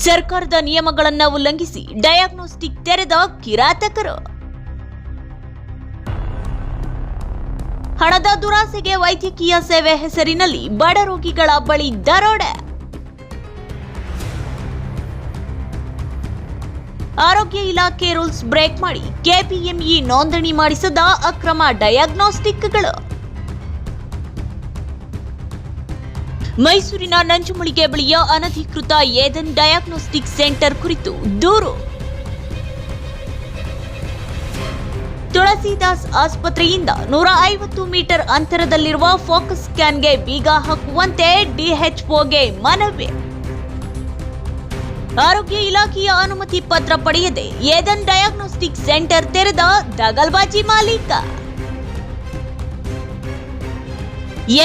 ಸರ್ಕಾರದ ನಿಯಮಗಳನ್ನು ಉಲ್ಲಂಘಿಸಿ ಡಯಾಗ್ನೋಸ್ಟಿಕ್ ತೆರೆದ ಕಿರಾತಕರು. ಹಣದ ದುರಾಸೆಗೆ ವೈದ್ಯಕೀಯ ಸೇವೆ ಹೆಸರಿನಲ್ಲಿ ಬಡ ರೋಗಿಗಳ ಬಳಿ ದರೋಡೆ. ಆರೋಗ್ಯ ಇಲಾಖೆ ರೂಲ್ಸ್ ಬ್ರೇಕ್ ಮಾಡಿ ಕೆಪಿಎಂಇ ನೋಂದಣಿ ಮಾಡಿಸದ ಅಕ್ರಮ ಡಯಾಗ್ನೋಸ್ಟಿಕ್ಗಳು. ಮೈಸೂರಿನ ನಂಜುಮಳಿಗೆ ಬಳಿಯ ಅನಧಿಕೃತ ಏದನ್ ಡಯಾಗ್ನೋಸ್ಟಿಕ್ ಸೆಂಟರ್ ಕುರಿತು ದೂರು. ತುಳಸಿದಾಸ್ ಆಸ್ಪತ್ರೆಯಿಂದ 150 ಮೀಟರ್ ಅಂತರದಲ್ಲಿರುವ ಫೋಕಸ್ ಸ್ಕ್ಯಾನ್ಗೆ ಬೀಗ ಹಾಕುವಂತೆ ಡಿಎಚ್ಒಗೆ ಮನವಿ. ಆರೋಗ್ಯ ಇಲಾಖೆಯ ಅನುಮತಿ ಪತ್ರ ಪಡೆಯದೆ ಏದನ್ ಡಯಾಗ್ನೋಸ್ಟಿಕ್ ಸೆಂಟರ್ ತೆರೆದ ದಗಲ್ಬಾಜಿ ಮಾಲೀಕ.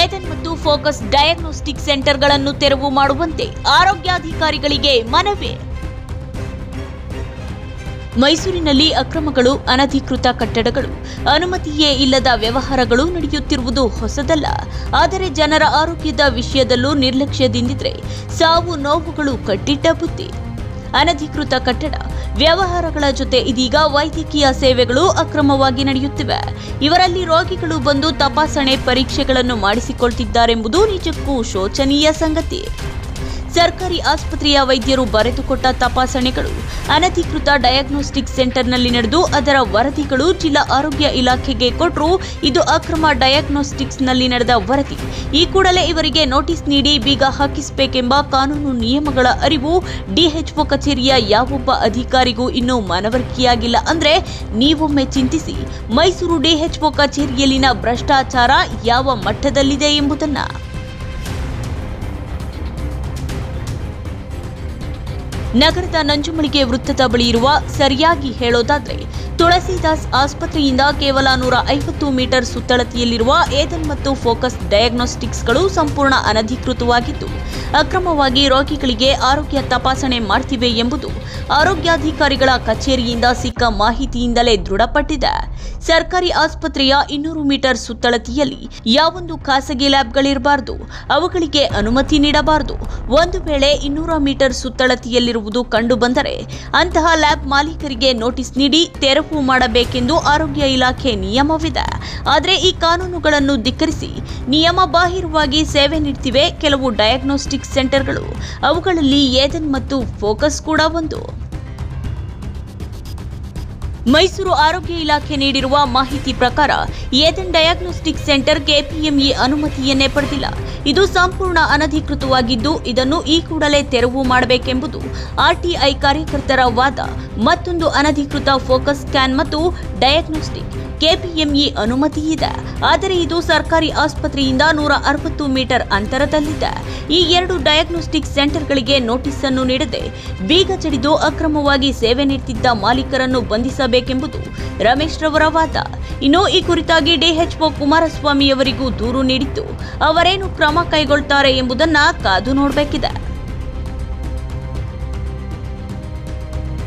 ಏದನ್ ಮತ್ತು ಫೋಕಸ್ ಡಯಾಗ್ನೋಸ್ಟಿಕ್ ಸೆಂಟರ್ಗಳನ್ನು ತೆರವು ಮಾಡುವಂತೆ ಆರೋಗ್ಯಾಧಿಕಾರಿಗಳಿಗೆ ಮನವಿ. ಮೈಸೂರಿನಲ್ಲಿ ಅಕ್ರಮಗಳು, ಅನಧಿಕೃತ ಕಟ್ಟಡಗಳು, ಅನುಮತಿಯೇ ಇಲ್ಲದ ವ್ಯವಹಾರಗಳು ನಡೆಯುತ್ತಿರುವುದು ಹೊಸದಲ್ಲ. ಆದರೆ ಜನರ ಆರೋಗ್ಯದ ವಿಷಯದಲ್ಲೂ ನಿರ್ಲಕ್ಷ್ಯದಿಂದಿದ್ರೆ ಸಾವು ನೋವುಗಳು ಕಟ್ಟಿಟ್ಟ ಬುತ್ತಿ. ಅನಧಿಕೃತ ಕಟ್ಟಡ ವ್ಯವಹಾರಗಳ ಜೊತೆ ಇದೀಗ ವೈದ್ಯಕೀಯ ಸೇವೆಗಳು ಅಕ್ರಮವಾಗಿ ನಡೆಯುತ್ತಿವೆ. ಇವರಲ್ಲಿ ರೋಗಿಗಳು ಬಂದು ತಪಾಸಣೆ ಪರೀಕ್ಷೆಗಳನ್ನು ಮಾಡಿಸಿಕೊಳ್ತಿದ್ದಾರೆಂಬುದು ನಿಜಕ್ಕೂ ಶೋಚನೀಯ ಸಂಗತಿ. ಸರ್ಕಾರಿ ಆಸ್ಪತ್ರೆಯ ವೈದ್ಯರು ಬರೆದುಕೊಟ್ಟ ತಪಾಸಣೆಗಳು ಅನಧಿಕೃತ ಡಯಾಗ್ನೋಸ್ಟಿಕ್ ಸೆಂಟರ್ನಲ್ಲಿ ನಡೆದು ಅದರ ವರದಿಗಳು ಜಿಲ್ಲಾ ಆರೋಗ್ಯ ಇಲಾಖೆಗೆ ಕೊಟ್ಟರು. ಇದು ಅಕ್ರಮ ಡಯಾಗ್ನೋಸ್ಟಿಕ್ಸ್ನಲ್ಲಿ ನಡೆದ ವರದಿ. ಈ ಕೂಡಲೇ ಇವರಿಗೆ ನೋಟಿಸ್ ನೀಡಿ ಬೀಗ ಹಾಕಿಸಬೇಕೆಂಬ ಕಾನೂನು ನಿಯಮಗಳ ಅರಿವು ಡಿಎಚ್ಒ ಕಚೇರಿಯ ಯಾವೊಬ್ಬ ಅಧಿಕಾರಿಗೂ ಇನ್ನೂ ಮನವರಿಕೆಯಾಗಿಲ್ಲ ಅಂದ್ರೆ ನೀವೊಮ್ಮೆ ಚಿಂತಿಸಿ ಮೈಸೂರು ಡಿಎಚ್ಒ ಕಚೇರಿಯಲ್ಲಿನ ಭ್ರಷ್ಟಾಚಾರ ಯಾವ ಮಟ್ಟದಲ್ಲಿದೆ ಎಂಬುದನ್ನ. ನಗರದ ನಂಜುಮಳಿಗೆ ವೃತ್ತದ ಬಳಿ ಇರುವ, ಸರಿಯಾಗಿ ಹೇಳೋದಾದ್ರೆ ತುಳಸಿದಾಸ್ ಆಸ್ಪತ್ರೆಯಿಂದ ಕೇವಲ 150 ಮೀಟರ್ ಸುತ್ತಳತೆಯಲ್ಲಿರುವ ಏದನ್ ಮತ್ತು ಫೋಕಸ್ ಡಯಾಗ್ನೋಸ್ಟಿಕ್ಸ್ಗಳು ಸಂಪೂರ್ಣ ಅನಧಿಕೃತವಾಗಿದ್ದು ಅಕ್ರಮವಾಗಿ ರೋಗಿಗಳಿಗೆ ಆರೋಗ್ಯ ತಪಾಸಣೆ ಮಾಡ್ತಿವೆ ಎಂಬುದು ಆರೋಗ್ಯಾಧಿಕಾರಿಗಳ ಕಚೇರಿಯಿಂದ ಸಿಕ್ಕ ಮಾಹಿತಿಯಿಂದಲೇ ದೃಢಪಟ್ಟಿದೆ. ಸರ್ಕಾರಿ ಆಸ್ಪತ್ರೆಯ 200 ಮೀಟರ್ ಸುತ್ತಳತೆಯಲ್ಲಿ ಯಾವೊಂದು ಖಾಸಗಿ ಲ್ಯಾಬ್ಗಳಿರಬಾರದು, ಅವುಗಳಿಗೆ ಅನುಮತಿ ನೀಡಬಾರದು. ಒಂದು ವೇಳೆ 200 ಮೀಟರ್ ಸುತ್ತಳತೆಯಲ್ಲಿರುವುದು ಕಂಡು ಬಂದರೆ ಅಂತಹ ಲ್ಯಾಬ್ ಮಾಲೀಕರಿಗೆ ನೋಟಿಸ್ ನೀಡಿ ತೆರವು ಮಾಡಬೇಕೆಂದು ಆರೋಗ್ಯ ಇಲಾಖೆ ನಿಯಮವಿದೆ. ಆದರೆ ಈ ಕಾನೂನುಗಳನ್ನು ಧಿಕ್ಕರಿಸಿ ನಿಯಮ ಬಾಹಿರವಾಗಿ ಸೇವೆ ನೀಡುತ್ತಿವೆ ಕೆಲವು ಡಯಾಗ್ನೋಸ್ಟಿಕ್ ಸೆಂಟರ್ಗಳು. ಅವುಗಳಲ್ಲಿ ಏದನ್ ಮತ್ತು ಫೋಕಸ್ ಕೂಡ ಒಂದು. ಮೈಸೂರು ಆರೋಗ್ಯ ಇಲಾಖೆ ನೀಡಿರುವ ಮಾಹಿತಿ ಪ್ರಕಾರ ಏದನ್ ಡಯಾಗ್ನೋಸ್ಟಿಕ್ ಸೆಂಟರ್ ಕೆಪಿಎಂಇ ಅನುಮತಿಯನ್ನೇ ಪಡೆದಿಲ್ಲ. ಇದು ಸಂಪೂರ್ಣ ಅನಧಿಕೃತವಾಗಿದ್ದು ಇದನ್ನು ಈ ಕೂಡಲೇ ತೆರವು ಮಾಡಬೇಕೆಂಬುದು ಆರ್ಟಿಐ ಕಾರ್ಯಕರ್ತರ ವಾದ. ಮತ್ತೊಂದು ಅನಧಿಕೃತ ಫೋಕಸ್ ಸ್ಕ್ಯಾನ್ ಮತ್ತು ಡಯಾಗ್ನೋಸ್ಟಿಕ್ ಕೆಪಿಎಂಇ ಅನುಮತಿ ಇದೆ, ಆದರೆ ಇದು ಸರ್ಕಾರಿ ಆಸ್ಪತ್ರೆಯಿಂದ 160 ಮೀಟರ್ ಅಂತರದಲ್ಲಿದೆ. ಈ ಎರಡು ಡಯಾಗ್ನೋಸ್ಟಿಕ್ ಸೆಂಟರ್ಗಳಿಗೆ ನೋಟಿಸ್ ಅನ್ನು ನೀಡದೆ ಬೀಗ ಜಡಿದು ಅಕ್ರಮವಾಗಿ ಸೇವೆ ನೀಡುತ್ತಿದ್ದ ಮಾಲೀಕರನ್ನು ಬಂಧಿಸಬೇಕೆಂಬುದು ರಮೇಶ್ ರವರ ವಾದ. ಇನ್ನು ಈ ಕುರಿತಾಗಿ ಡಿಎಚ್ಒ ಕುಮಾರಸ್ವಾಮಿಯವರಿಗೂ ದೂರು ನೀಡಿದ್ದು ಅವರೇನು ಕ್ರಮ ಕೈಗೊಳ್ತಾರೆ ಎಂಬುದನ್ನ ಕಾದು ನೋಡಬೇಕಿದೆ.